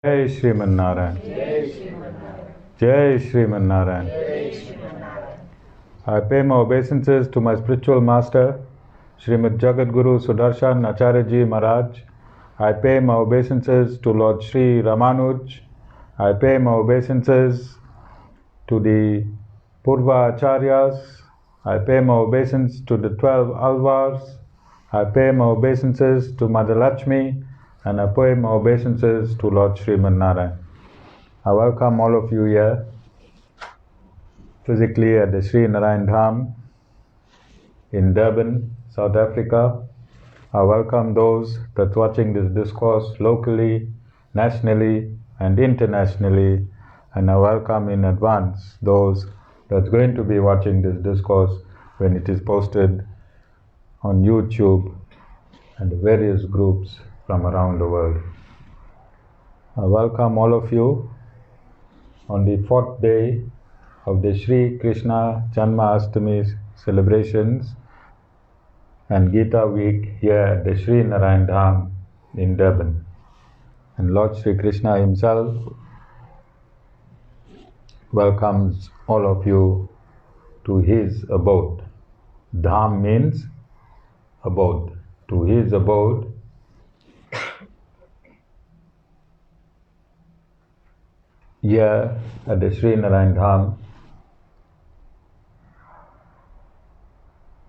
Jai Sriman Narayan. Jai Sriman Narayan. I pay my obeisances to my spiritual master, Srimad Jagadguru Sudarshan Acharya Ji Maharaj. I pay my obeisances to Lord Sri Ramanuj. I pay my obeisances to the Purva Acharyas. I pay my obeisance to the 12 Alvars. I pay my obeisances to Mother Lakshmi, and I pay my obeisances to Lord Sriman Narayan. I welcome all of you here, physically at the Sri Narayan Dham in Durban, South Africa. I welcome those that's watching this discourse locally, nationally, and internationally, and I welcome in advance those that's going to be watching this discourse when it is posted on YouTube and various groups from around the world. I welcome all of you on the 4th day of the Sri Krishna Janmashtami celebrations and Gita week here at the Sri Narayan Dham in Durban. And Lord Sri Krishna himself welcomes all of you to his abode. Dham means abode. To his abode, here at the Sri Narayan Dham.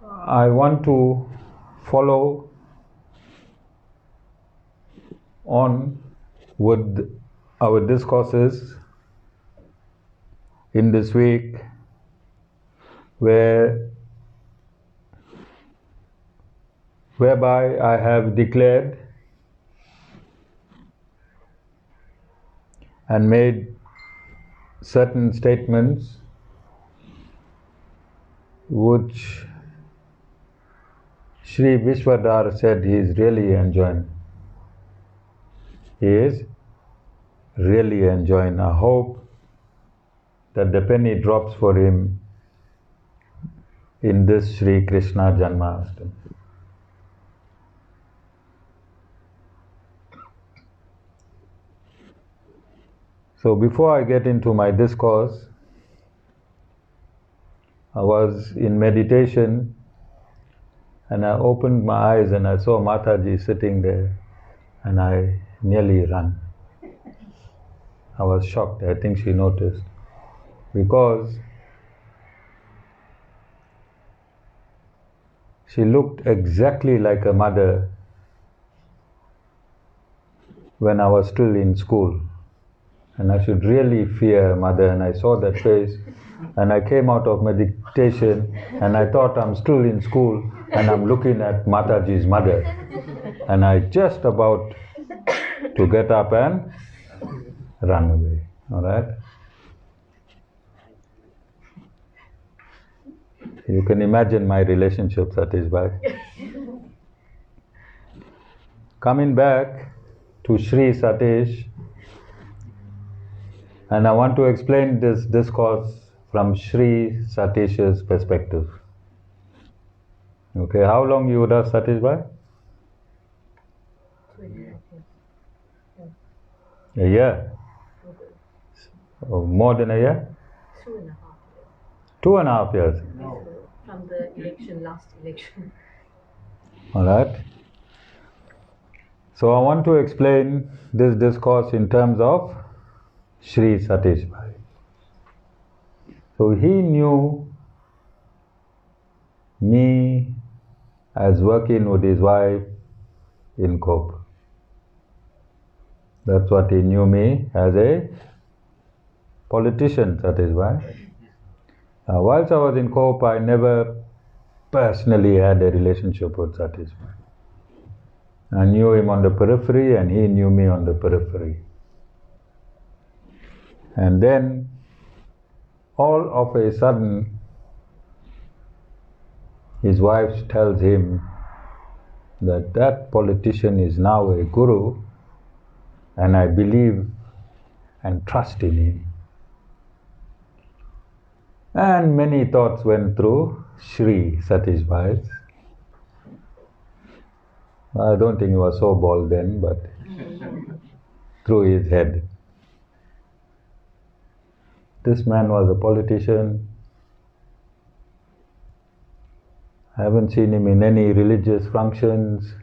I want to follow on with our discourses in this week, whereby I have declared and made certain statements which Sri Vishvadhar said he is really enjoying. He is really enjoying. I hope that the penny drops for him in this Sri Krishna Janmashtami. So before I get into my discourse, I was in meditation and I opened my eyes and I saw Mataji sitting there and I nearly ran. I was shocked. I think she noticed, because she looked exactly like a mother when I was still in school. And I should really fear mother, and I saw that face and I came out of meditation and I thought I'm still in school and I'm looking at Mataji's mother, and I just about to get up and run away. Alright? You can imagine my relationship, Satish Bhai. Coming back to Sri Satish, and I want to explain this discourse from Sri Satish's perspective. Okay, how long you would have, Satish Bhai? 2.5 years. A year? Oh, more than a year? 2.5 years. 2.5 years. No. From the last election. Alright. So I want to explain this discourse in terms of Sri Satish Bhai. So he knew me as working with his wife in Cope. That's what he knew me as, a politician, Satish Bhai. Whilst I was in Cope, I never personally had a relationship with Satish Bhai. I knew him on the periphery and he knew me on the periphery. And then, all of a sudden, his wife tells him that that politician is now a guru, and I believe and trust in him. And many thoughts went through Sri Satish Bhai's. I don't think he was so bold then, but through his head. This man was a politician. I haven't seen him in any religious functions.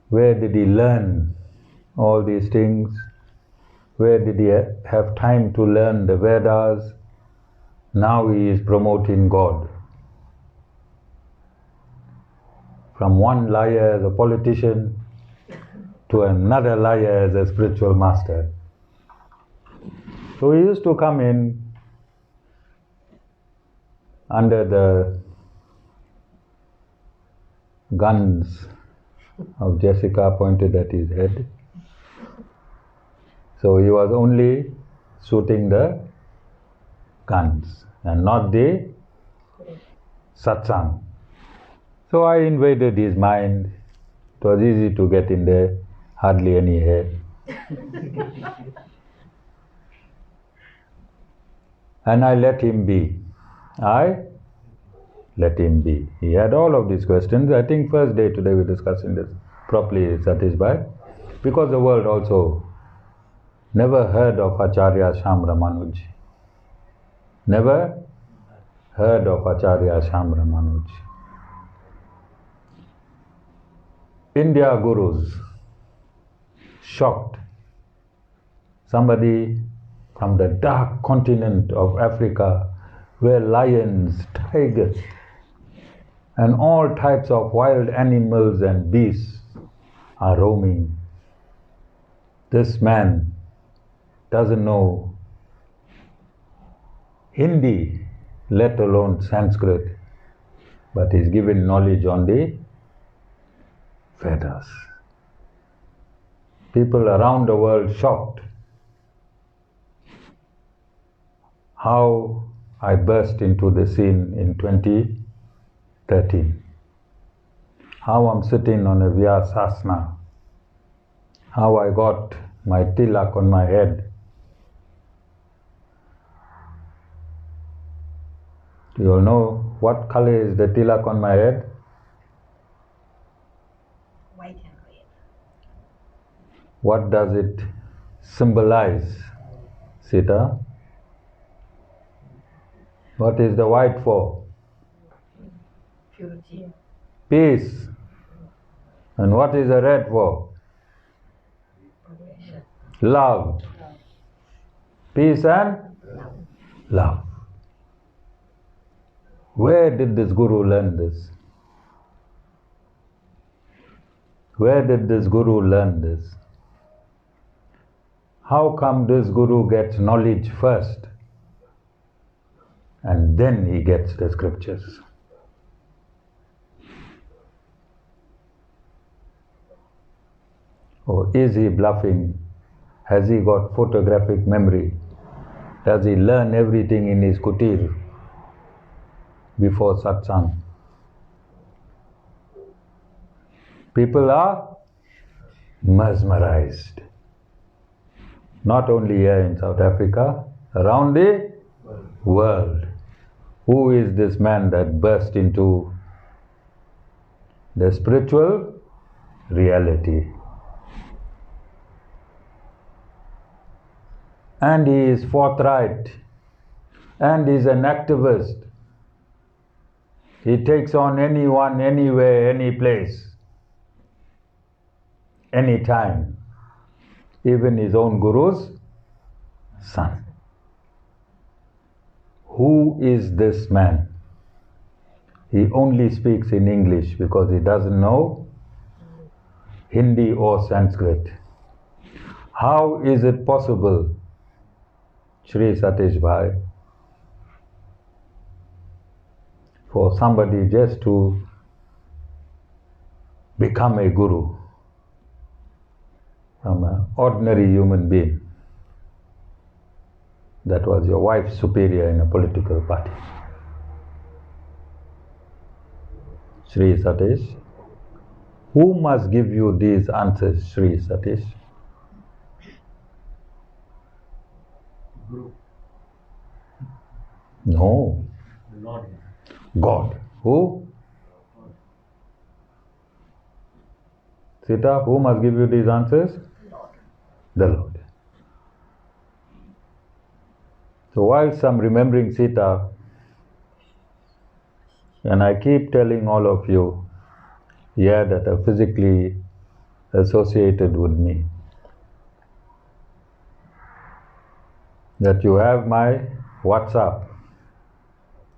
Where did he learn all these things? Where did he have time to learn the Vedas? Now he is promoting God. From one liar as a politician to another liar as a spiritual master. So he used to come in under the guns of Jessica pointed at his head. So he was only shooting the guns and not the satsang. So I invaded his mind. It was easy to get in there, hardly any hair. And I let him be. I let him be. He had all of these questions. I think first day today we're discussing this properly, Satish Bhai, because the world also never heard of Acharya Shyam Ramanuj. Never heard of Acharya Shyam Ramanuj. India gurus, shocked. Somebody from the dark continent of Africa, where lions, tigers, and all types of wild animals and beasts are roaming. This man doesn't know Hindi, let alone Sanskrit, but he's given knowledge on the Vedas. People around the world shocked how I burst into the scene in 2013. How I'm sitting on a Vyasasana. How I got my tilak on my head. Do you all know what color is the tilak on my head? White and red. What does it symbolize, Sita? What is the white for? Purity. Peace. And what is the red for? Love. Peace and love. Where did this guru learn this? Where did this guru learn this? How come this guru gets knowledge first and then he gets the scriptures? Or is he bluffing? Has he got photographic memory? Does he learn everything in his kutir before satsang? People are mesmerized. Not only here in South Africa, around the world. Who is this man that burst into the spiritual reality? And he is forthright, and he is an activist. He takes on anyone, anywhere, any place, anytime, even his own guru's son. Who is this man? He only speaks in English because he doesn't know Hindi or Sanskrit. How is it possible, Sri Satish Bhai, for somebody just to become a guru from an ordinary human being that was your wife's superior in a political party? Sri Satish, who must give you these answers, Sri Satish? Guru. No. Lord. God. Who? Sita, who must give you these answers? Lord. The Lord. So whilst I'm remembering Sita, and I keep telling all of you here that are physically associated with me, that you have my WhatsApp,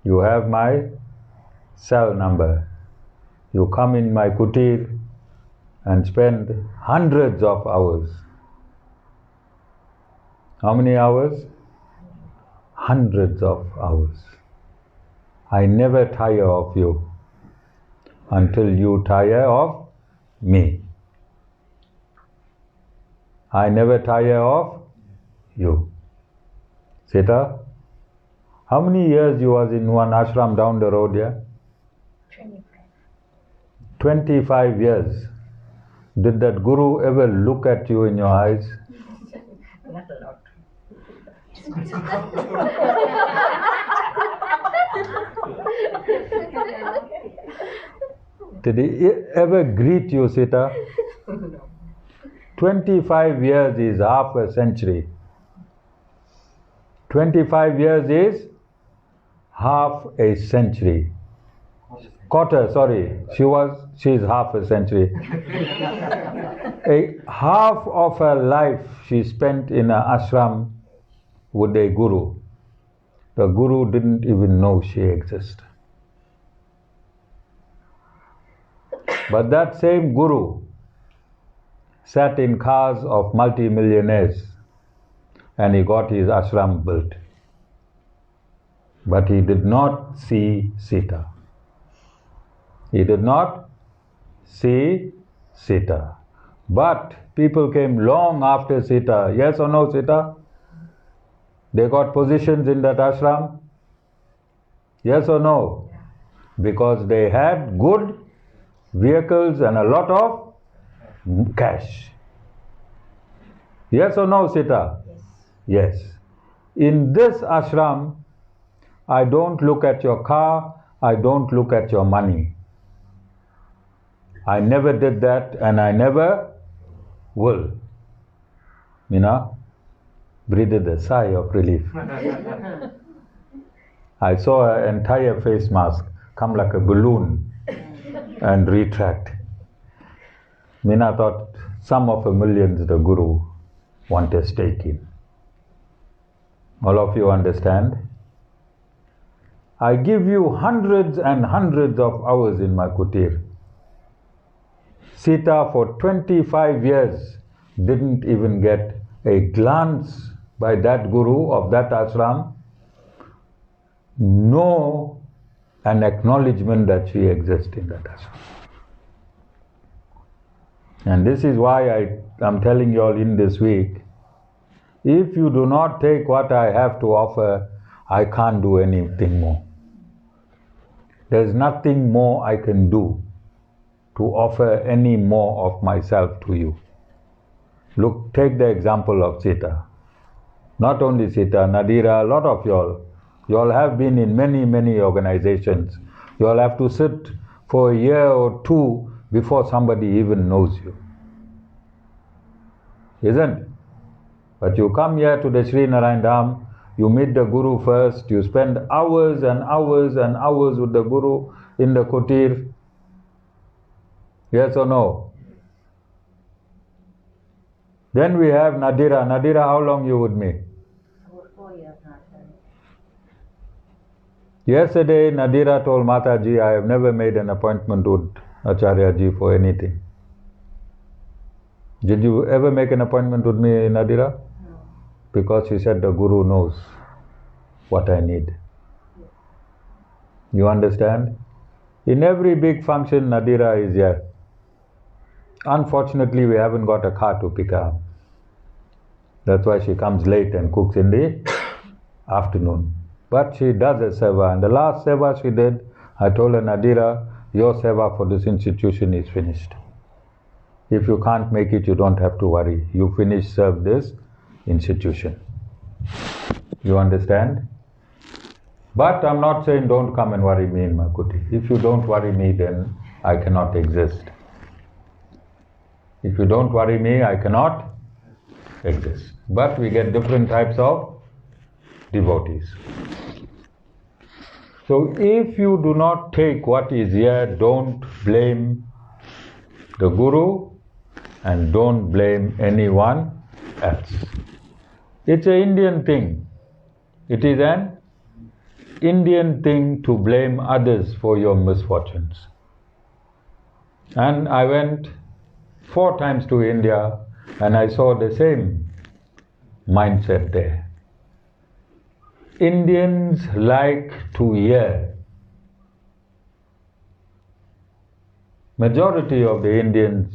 you have my cell number, you come in my kutir and spend hundreds of hours. How many hours? Hundreds of hours. I never tire of you until you tire of me. I never tire of you. Sita, how many years you was in one ashram down the road here? 25. 25 years. Did that guru ever look at you in your eyes? Not a lot. Did he ever greet you, Sita? No. 25 years is half a century. 25 years is half a century. Quarter, sorry. She's half a century. Half of her life she spent in an ashram with a guru. The guru didn't even know she existed. But that same guru sat in cars of multi-millionaires and he got his ashram built. But he did not see Sita. He did not see Sita. But people came long after Sita. Yes or no, Sita? They got positions in that ashram? Yes or no? Because they had good vehicles and a lot of cash. Yes or no, Sita? Yes. Yes. In this ashram, I don't look at your car, I don't look at your money. I never did that and I never will. Meena breathed a sigh of relief. I saw her entire face mask come like a balloon and retract. Meena thought some of the millions the guru want a stake in. All of you understand? I give you hundreds and hundreds of hours in my kutir. Sita for 25 years didn't even get a glance by that guru of that ashram, no an acknowledgement that she exists in that ashram. And this is why I'm telling you all in this week, if you do not take what I have to offer, I can't do anything more. There's nothing more I can do to offer any more of myself to you. Look, take the example of Sita. Not only Sita, Nadira, a lot of y'all. Y'all have been in many, many organizations. Y'all have to sit for a year or two before somebody even knows you. Isn't? But you come here to the Sri Narayan Dham, you meet the Guru first, you spend hours and hours and hours with the Guru in the kutir. Yes or no? Then we have Nadira. Nadira, how long you with me? About 4 years now. Yesterday, Nadira told Mataji, I have never made an appointment with Acharya Ji for anything. Did you ever make an appointment with me, Nadira? No. Because she said the Guru knows what I need. You understand? In every big function, Nadira is here. Unfortunately, we haven't got a car to pick her up. That's why she comes late and cooks in the afternoon. But she does a seva. And the last seva she did, I told her, Nadira, your seva for this institution is finished. If you can't make it, you don't have to worry. You serve this institution. You understand? But I'm not saying don't come and worry me in my kuti. If you don't worry me, then I cannot exist. If you don't worry me, I cannot exist. But we get different types of devotees. So if you do not take what is here, don't blame the Guru and don't blame anyone else. It's an Indian thing. It is an Indian thing to blame others for your misfortunes. And I went 4 times to India and I saw the same mindset there. Indians like to hear. Majority of the Indians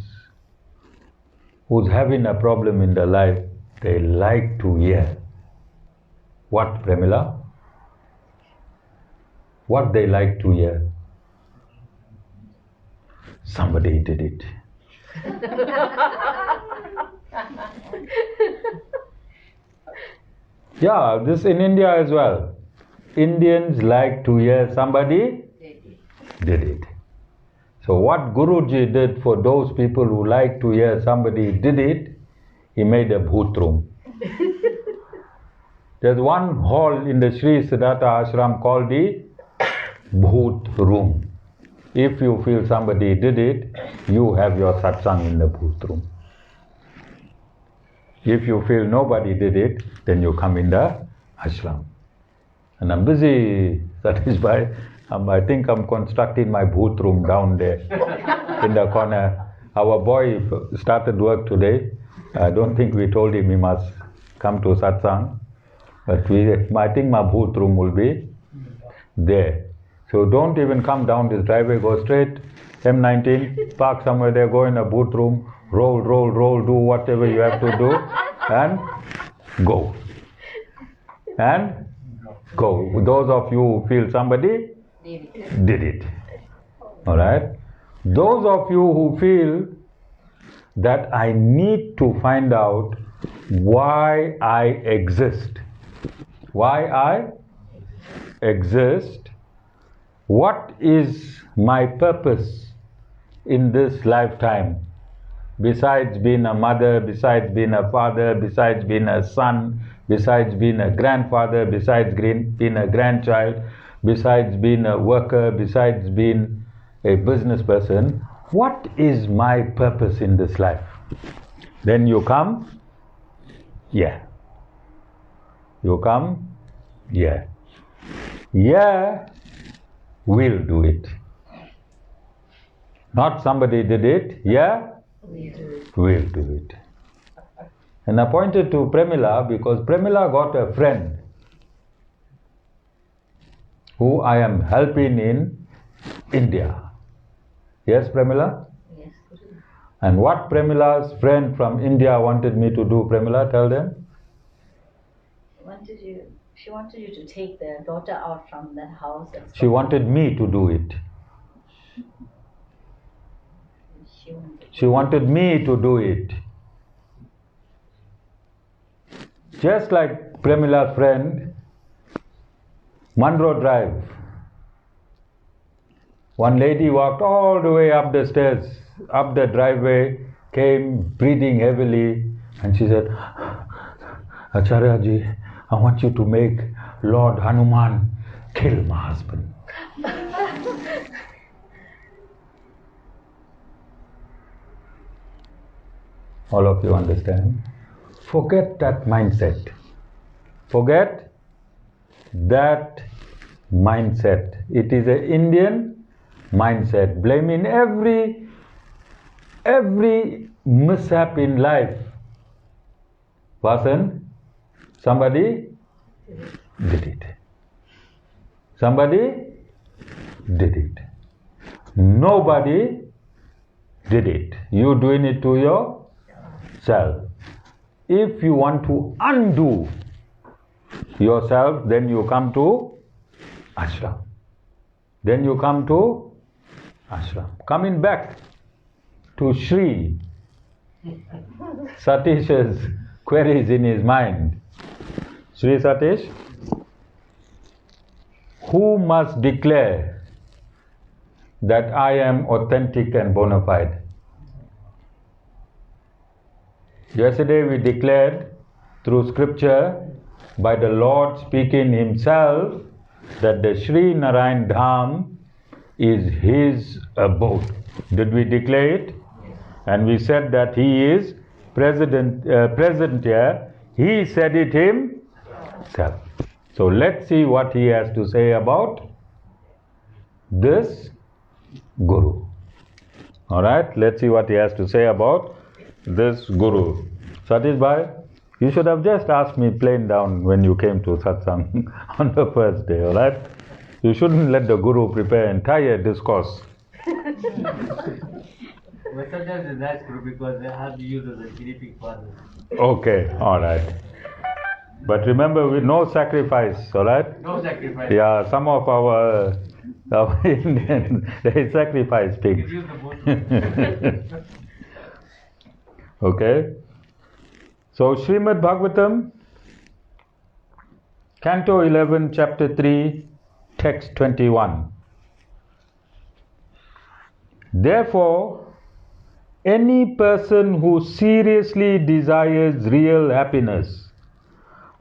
who's having a problem in their life, they like to hear. What, Premila? What they like to hear? Somebody did it. Yeah, this in India as well. Indians like to hear somebody did it. So what Guruji did for those people who like to hear somebody did it, he made a bhoot room. There's one hall in the Sri Siddhartha ashram called the bhoot room. If you feel somebody did it, you have your satsang in the bhoot room. If you feel nobody did it, then you come in the ashram. And I'm busy, Satish Bhai. I think I'm constructing my bhoot room down there in the corner. Our boy started work today. I don't think we told him he must come to satsang. But I think my bhoot room will be there. So don't even come down this driveway, go straight, M19, park somewhere there, go in a booth room, roll, do whatever you have to do, and go. And go. Those of you who feel somebody did it. Alright? Those of you who feel that I need to find out why I exist. Why I exist. What is my purpose in this lifetime? Besides being a mother, besides being a father, besides being a son, besides being a grandfather, besides being a grandchild, besides being a worker, besides being a business person, what is my purpose in this life? Then you come, yeah. You come, yeah. Yeah, we'll do it. Not somebody did it, yeah, we'll do it. And I pointed to Premila because Premila got a friend who I am helping in India. Yes, Premila? Yes. And what Premila's friend from India wanted me to do, Premila, tell them? She wanted you to take the daughter out from the house. And She wanted me to do it. She wanted me to do it. Just like Premila's friend, Monroe Drive. One lady walked all the way up the stairs, up the driveway, came breathing heavily, and she said, Acharya ji, I want you to make Lord Hanuman kill my husband. All of you understand? Forget that mindset. Forget that mindset. It is an Indian mindset. Blaming every mishap in life. Vasan, somebody did it. Somebody did it. Nobody did it. You doing it to yourself. If you want to undo yourself, then you come to ashram. Then you come to ashram. Coming back to Sri Satish's queries in his mind. Sri Satish, who must declare that I am authentic and bona fide? Yesterday we declared through scripture by the Lord speaking himself that the Sri Narayan Dham is his abode. Did we declare it? And we said that he is present here. He said it himself. So let's see what he has to say about this Guru. Alright, let's see what he has to say about this Guru. Satish Bhai, you should have just asked me plain down when you came to satsang on the first day, alright? You shouldn't let the Guru prepare entire discourse. But sometimes it's nice Guru because they have to use as a guinea pig for others. Okay, alright. But remember, with no sacrifice, alright? No sacrifice. Yeah, some of our Indian, they sacrifice pigs. You can use the both. Okay. So, Srimad Bhagavatam, Canto 11, Chapter 3, Text 21. Therefore, any person who seriously desires real happiness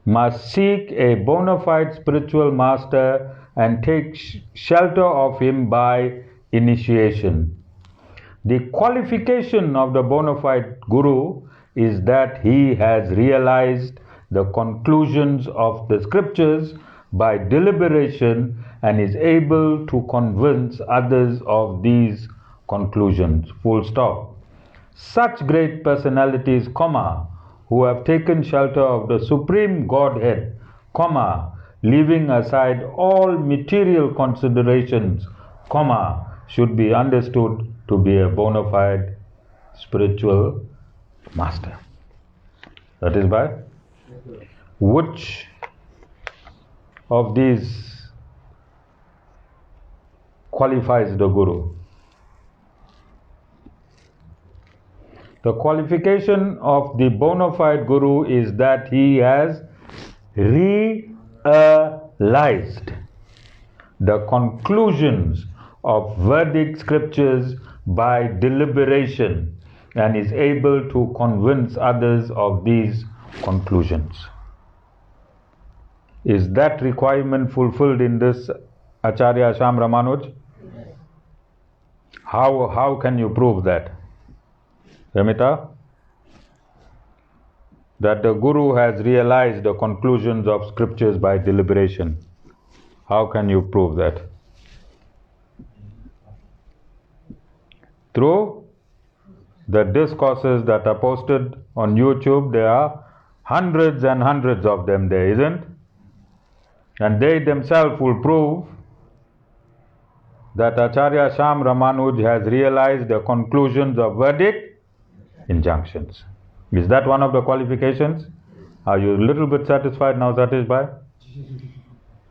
must seek a bona fide spiritual master and take shelter of him by initiation. The qualification of the bona fide Guru is that he has realized the conclusions of the scriptures by deliberation and is able to convince others of these conclusions. Full stop. Such great personalities, who have taken shelter of the Supreme Godhead, leaving aside all material considerations, should be understood to be a bona fide spiritual master. That is by which of these qualifies the Guru? The qualification of the bona fide Guru is that he has realized the conclusions of Vedic scriptures by deliberation and is able to convince others of these conclusions. Is that requirement fulfilled in this Acharya Shyam Ramanuj? How can you prove that? Ramita? That the Guru has realized the conclusions of scriptures by deliberation. How can you prove that? Through the discourses that are posted on YouTube. There are hundreds and hundreds of them there, isn't? And they themselves will prove that Acharya Shyam Ramanuj has realized the conclusions of Vedic injunctions. Is that one of the qualifications? Are you a little bit satisfied now, Satish Bhai?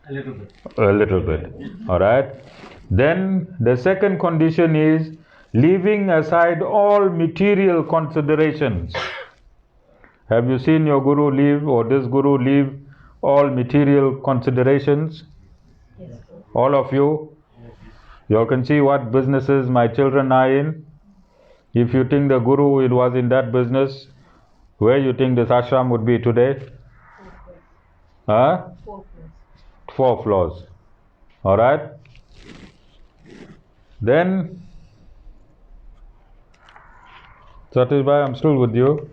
A little bit. A little bit. Alright. Then the second condition is leaving aside all material considerations. Have you seen your Guru leave, or this Guru leave all material considerations? Yes. All of you? You all can see what businesses my children are in. If you think the Guru it was in that business, where you think this ashram would be today? 4 floors. 4 floors. Alright? Then, Satish Bhai, I'm still with you.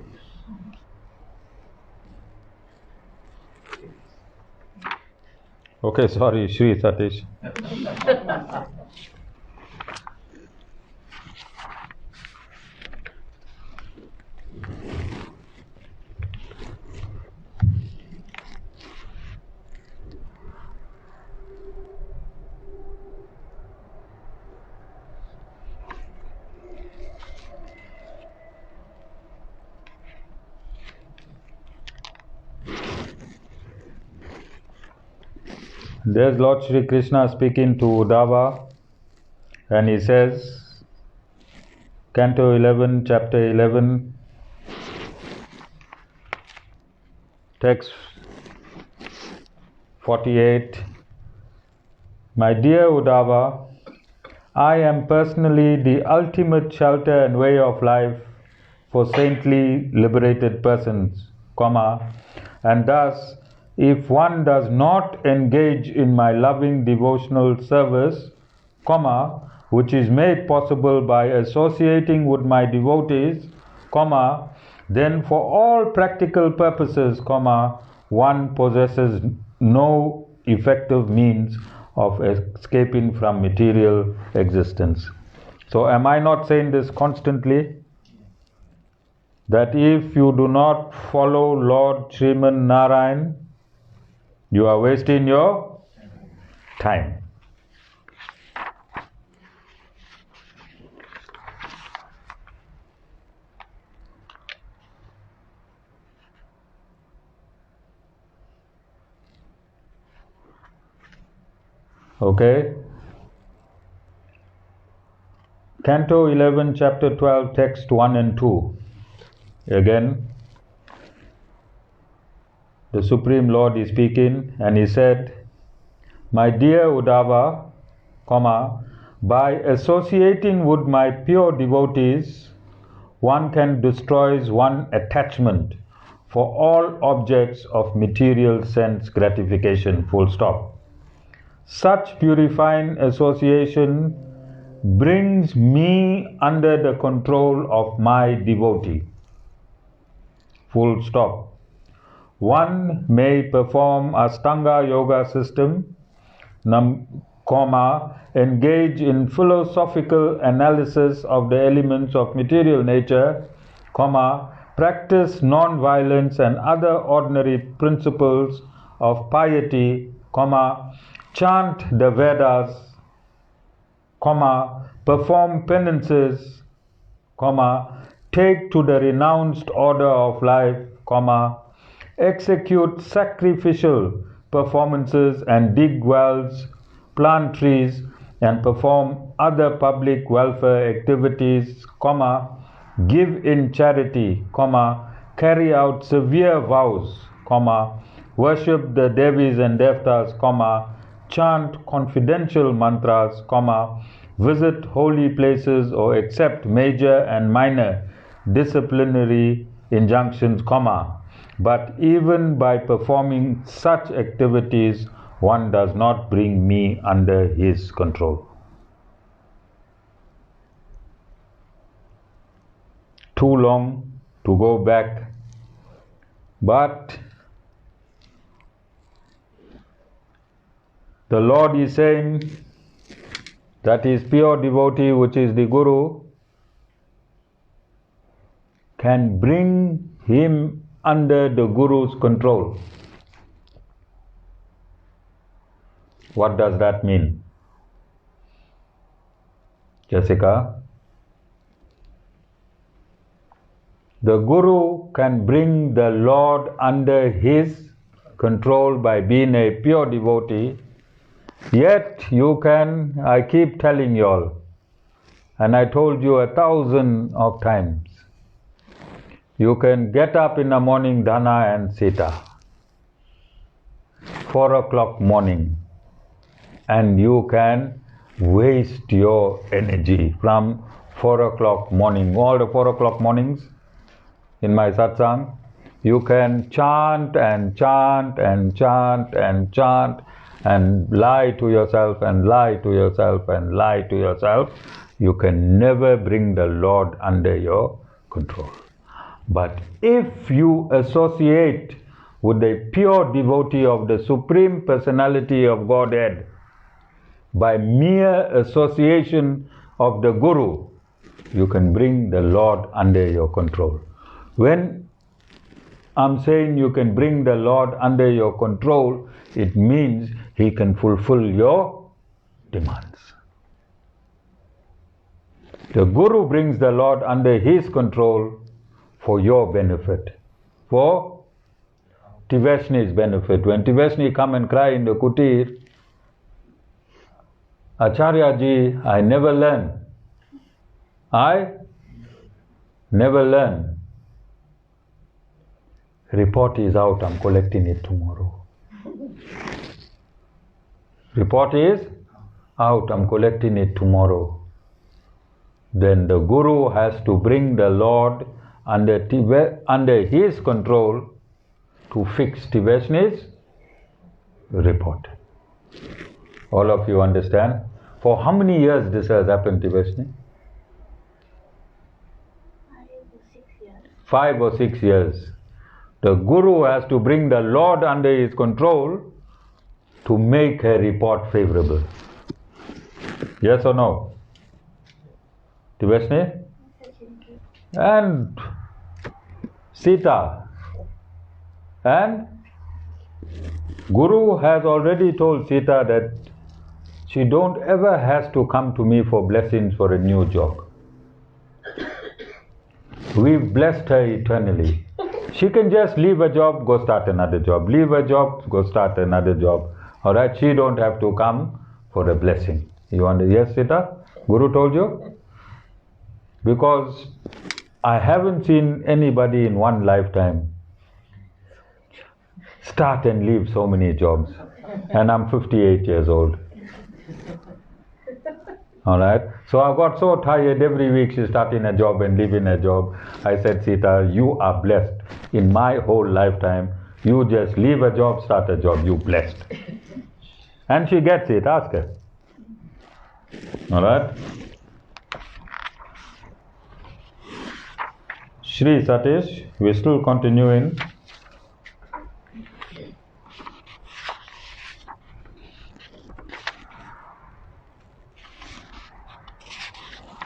Okay, sorry, Shri Satish. There's Lord Sri Krishna speaking to Uddhava, and he says, Canto 11, Chapter 11, text 48. My dear Uddhava, I am personally the ultimate shelter and way of life for saintly liberated persons, comma, and thus, if one does not engage in my loving devotional service, comma, which is made possible by associating with my devotees, comma, then for all practical purposes, comma, one possesses no effective means of escaping from material existence. So am I not saying this constantly? That if you do not follow Lord Sriman Narayan, you are wasting your time. Okay? Canto 11, Chapter 12, Text 1 and 2. Again, the Supreme Lord is speaking, and he said, my dear Uddhava, comma, by associating with my pure devotees, one can destroy one's attachment for all objects of material sense gratification, full stop. Such purifying association brings me under the control of my devotee, full stop. One may perform Ashtanga yoga system, comma, engage in philosophical analysis of the elements of material nature, comma, practice non-violence and other ordinary principles of piety, comma, chant the Vedas, comma, perform penances, comma, take to the renounced order of life, comma, execute sacrificial performances and dig wells, plant trees, and perform other public welfare activities, comma, give in charity, comma, carry out severe vows, comma, worship the Devis and Devtas, comma, chant confidential mantras, comma, visit holy places or accept major and minor disciplinary injunctions, comma, but even by performing such activities, one does not bring me under his control. Too long to go back, but the Lord is saying that his pure devotee, which is the Guru, can bring him under the Guru's control. What does that mean? Jessica? The Guru can bring the Lord under his control by being a pure devotee, yet you can, I keep telling you all, and I told you 1,000 of times, you can get up in the morning, Dhana and Sita, 4 o'clock morning, and you can waste your energy from 4 o'clock morning. All the 4 o'clock mornings in my satsang, you can chant and chant and chant and chant and lie to yourself and lie to yourself and lie to yourself. You can never bring the Lord under your control. But if you associate with a pure devotee of the Supreme Personality of Godhead, by mere association of the Guru, you can bring the Lord under your control. When I'm saying you can bring the Lord under your control, it means he can fulfill your demands. The Guru brings the Lord under his control for your benefit, for Tiveshni's benefit. When Tiveshni come and cry in the kutir, Acharya ji, I never learn. I never learn. Report is out, I'm collecting it tomorrow. Report is out, I'm collecting it tomorrow. Then the Guru has to bring the Lord under his control to fix Tibet's report. All of you understand? For how many years this has happened, Tibet's? 5 or 6 years. The Guru has to bring the Lord under his control to make a report favorable. Yes or no? Tibet's? And Sita. And Guru has already told Sita that she don't ever has to come to me for blessings for a new job. We've blessed her eternally. She can just leave a job, go start another job. Leave a job, go start another job. Alright, she don't have to come for a blessing. You understand? Yes, Sita? Guru told you? Because I haven't seen anybody in one lifetime start and leave so many jobs. And I'm 58 years old. Alright? So I got so tired every week she's starting a job and leaving a job. I said, Sita, you are blessed. In my whole lifetime, you just leave a job, start a job, you blessed. And she gets it, ask her. Alright? Shri Satish, we're still continuing.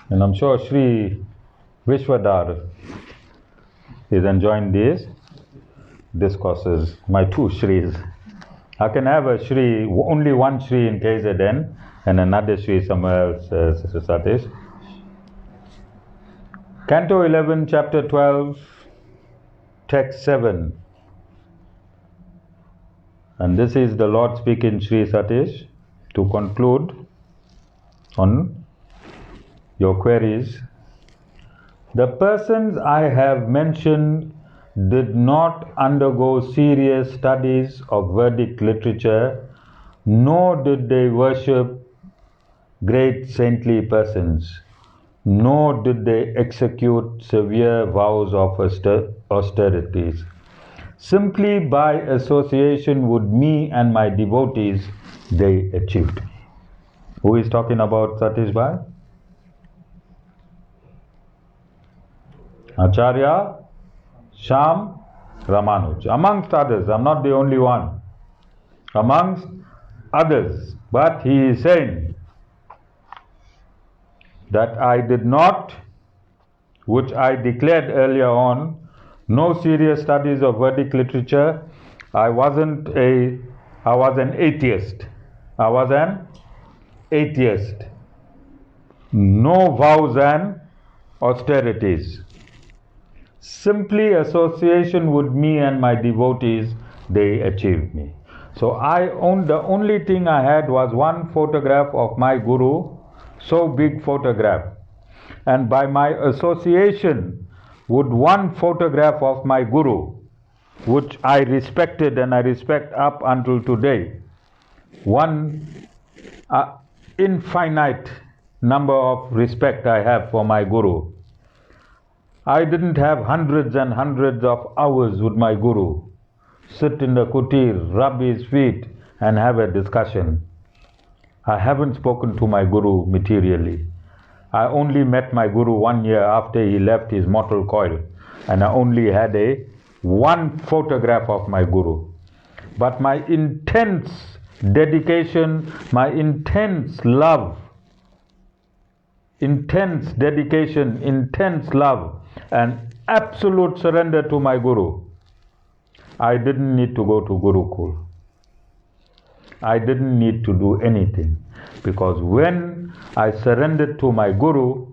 And I'm sure Sri Vishvadhar is enjoying these discourses. My two Shris. I can have a Shri, only one Shri in KZN and another Shri somewhere else, Satish. Canto 11, Chapter 12, Text 7. And this is the Lord speaking, Sri Satish, to conclude on your queries. The persons I have mentioned did not undergo serious studies of Vedic literature, nor did they worship great saintly persons, nor did they execute severe vows of austerities. Simply by association with me and my devotees, they achieved. Who is talking about Satish Bhai? Acharya Shyam Ramanuj. Amongst others, I'm not the only one. Amongst others. But he is saying that I did not, which I declared earlier on, no serious studies of Vedic literature. I was an atheist. I was an atheist. No vows and austerities. Simply association with me and my devotees, they achieved me. So the only thing I had was one photograph of my Guru, so big photograph. And by my association with one photograph of my Guru, which I respected and I respect up until today, one infinite number of respect I have for my Guru. I didn't have hundreds and hundreds of hours with my Guru. Sit in the kutir, rub his feet and have a discussion. I haven't spoken to my Guru materially. I only met my Guru 1 year after he left his mortal coil, and I only had one photograph of my Guru. But my intense dedication, my intense love, intense dedication, intense love and absolute surrender to my Guru, I didn't need to go to Gurukul. I didn't need to do anything, because when I surrendered to my Guru,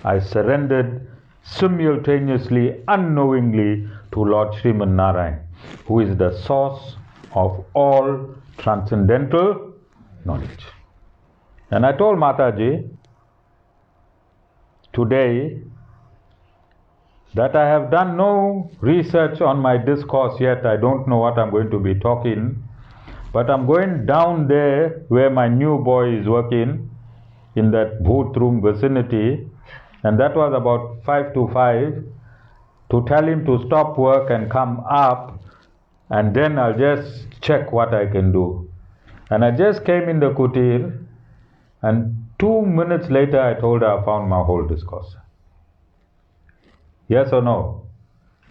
I surrendered simultaneously, unknowingly to Lord Sriman Narayan, who is the source of all transcendental knowledge. And I told Mataji today that I have done no research on my discourse yet. I don't know what I'm going to be talking, but I'm going down there where my new boy is working, in that booth room vicinity, and that was about 5 to 5, to tell him to stop work and come up, and then I'll just check what I can do. And I just came in the kutir, and 2 minutes later I told her I found my whole discourse. Yes or no?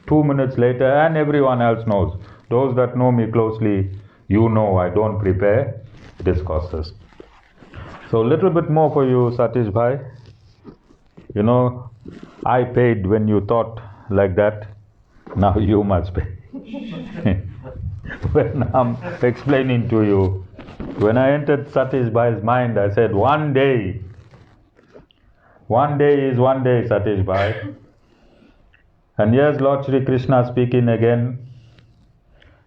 2 minutes later, and everyone else knows. Those that know me closely, you know I don't prepare discourses. So a little bit more for you, Satish Bhai. You know, I paid when you thought like that. Now you must pay. When I'm explaining to you, when I entered Satish Bhai's mind, I said, one day is one day, Satish Bhai. And here's Lord Sri Krishna speaking again,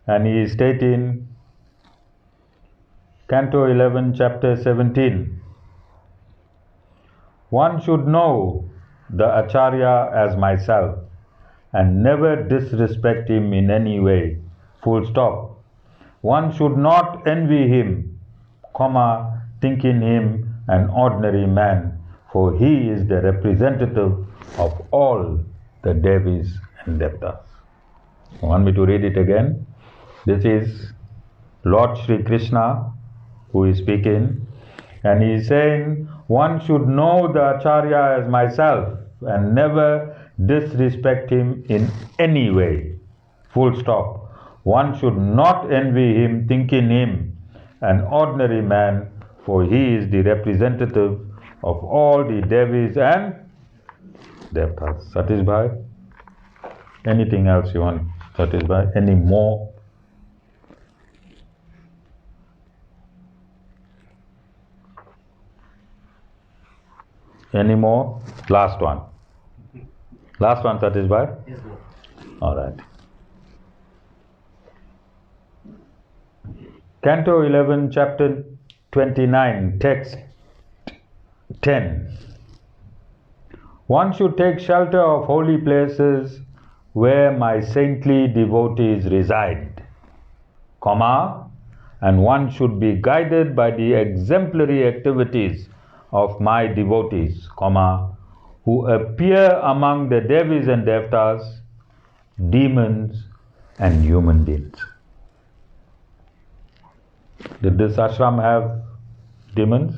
and he is stating, Canto 11, Chapter 17. One should know the Acharya as myself and never disrespect him in any way. Full stop. One should not envy him, thinking him an ordinary man, for he is the representative of all the Devis and Devtas. You want me to read it again? This is Lord Sri Krishna who is speaking, and he is saying, one should know the Acharya as myself and never disrespect him in any way. Full stop. One should not envy him, thinking him an ordinary man, for he is the representative of all the Devis and Devtas. Satish Bhai? Anything else you want, Satish Bhai? Any more? Any more? Last one. Last one, Satish Bhai? Yes, sir. All right. Canto 11, Chapter 29, Text 10. One should take shelter of holy places where my saintly devotees reside, and one should be guided by the exemplary activities of my devotees, who appear among the Devis and Devtas, demons and human beings. Did this ashram have demons?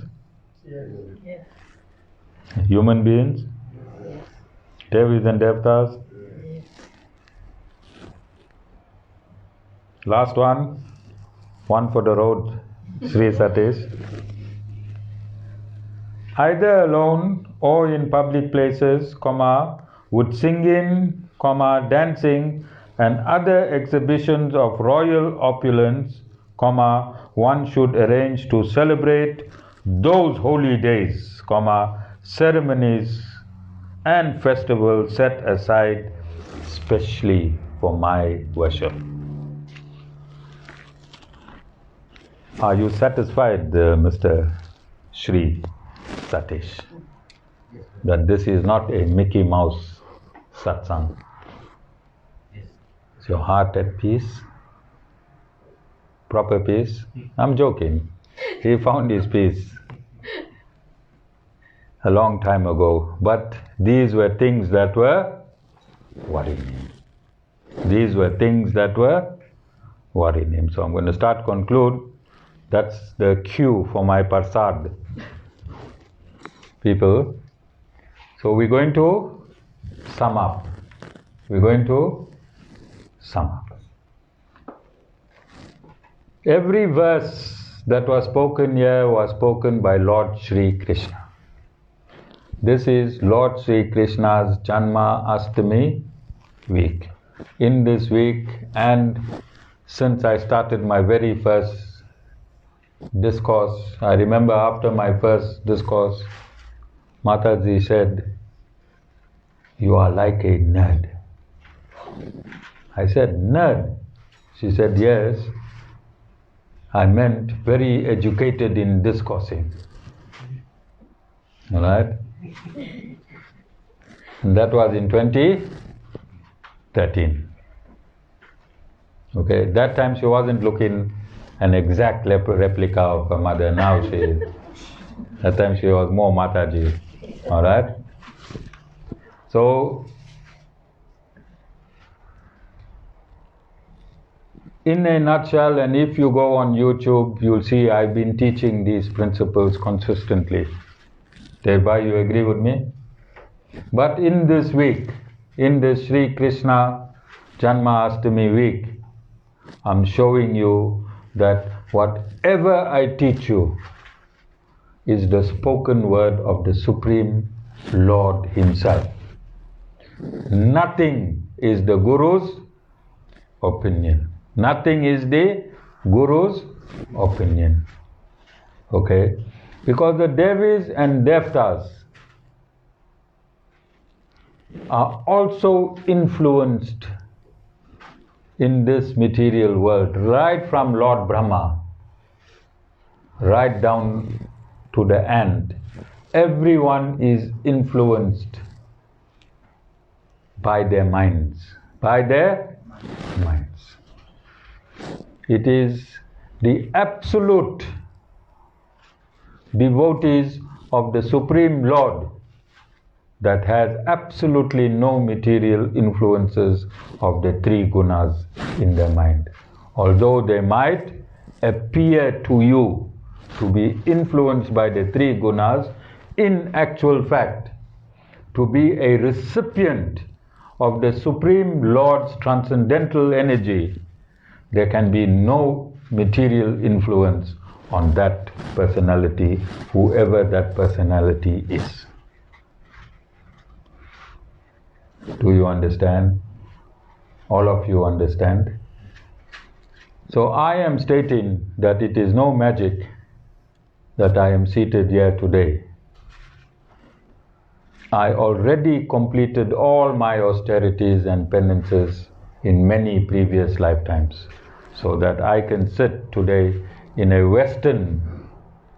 Yes. Human beings? Yes. Devis and Devtas? Yes. Last one for the road, Sri Satish. Either alone or in public places, with singing, dancing and other exhibitions of royal opulence, one should arrange to celebrate those holy days, ceremonies and festivals set aside specially for my worship. Are you satisfied, Mr. Sri Satish, that this is not a Mickey Mouse satsang? Yes. Is your heart at peace? Proper peace? I'm joking. He found his peace a long time ago, but these were things that were worrying him. These were things that were worrying him. So I'm going to conclude. That's the cue for my parsad. People, so we're going to sum up. Every verse that was spoken here was spoken by Lord Sri Krishna. This is Lord Sri Krishna's Janmashtami week. In this week, and since I started my very first discourse, I remember after my first discourse, Mataji said, "You are like a nerd." I said, "Nerd?" She said, "Yes, I meant very educated in discoursing." All right? And that was in 2013. Okay, that time she wasn't looking an exact replica of her mother. Now she is. That time she was more Mataji. All right? So, in a nutshell, and if you go on YouTube, you'll see I've been teaching these principles consistently. Satish Bhai, you agree with me? But in this week, in this Sri Krishna Janmashtami week, I'm showing you that whatever I teach you is the spoken word of the Supreme Lord Himself. Nothing is the Guru's opinion. Nothing is the Guru's opinion. Okay? Because the Devis and Devtas are also influenced in this material world, right from Lord Brahma, right down to the ant. Everyone is influenced by their minds. By their minds. It is the absolute devotees of the Supreme Lord that has absolutely no material influences of the three gunas in their mind. Although they might appear to you to be influenced by the three gunas, in actual fact, to be a recipient of the Supreme Lord's transcendental energy, there can be no material influence on that personality, whoever that personality is. Do you understand? All of you understand? So I am stating that it is no magic that I am seated here today. I already completed all my austerities and penances in many previous lifetimes, so that I can sit today in a Western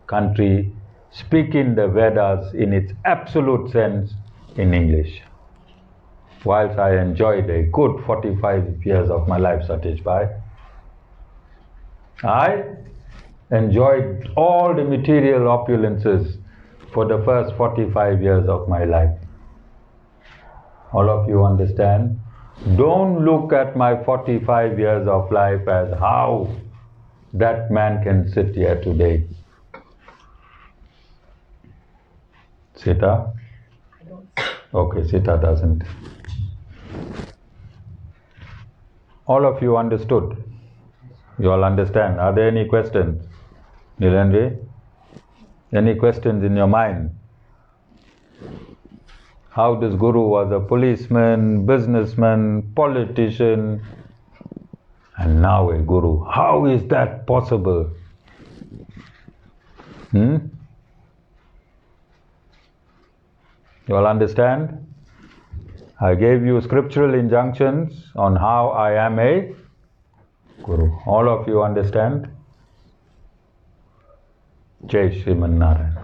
country speaking the Vedas in its absolute sense in English. Whilst I enjoyed a good 45 years of my life, Satish Bhai, I enjoyed all the material opulences for the first 45 years of my life. All of you understand? Don't look at my 45 years of life as how that man can sit here today. Sita? Okay, Sita doesn't. All of you understood? You all understand? Are there any questions? Nilandri? Any questions in your mind? How this Guru was a policeman, businessman, politician, and now a Guru. How is that possible? You all understand? I gave you scriptural injunctions on how I am a Guru. All of you understand? Jai Sri Narayan.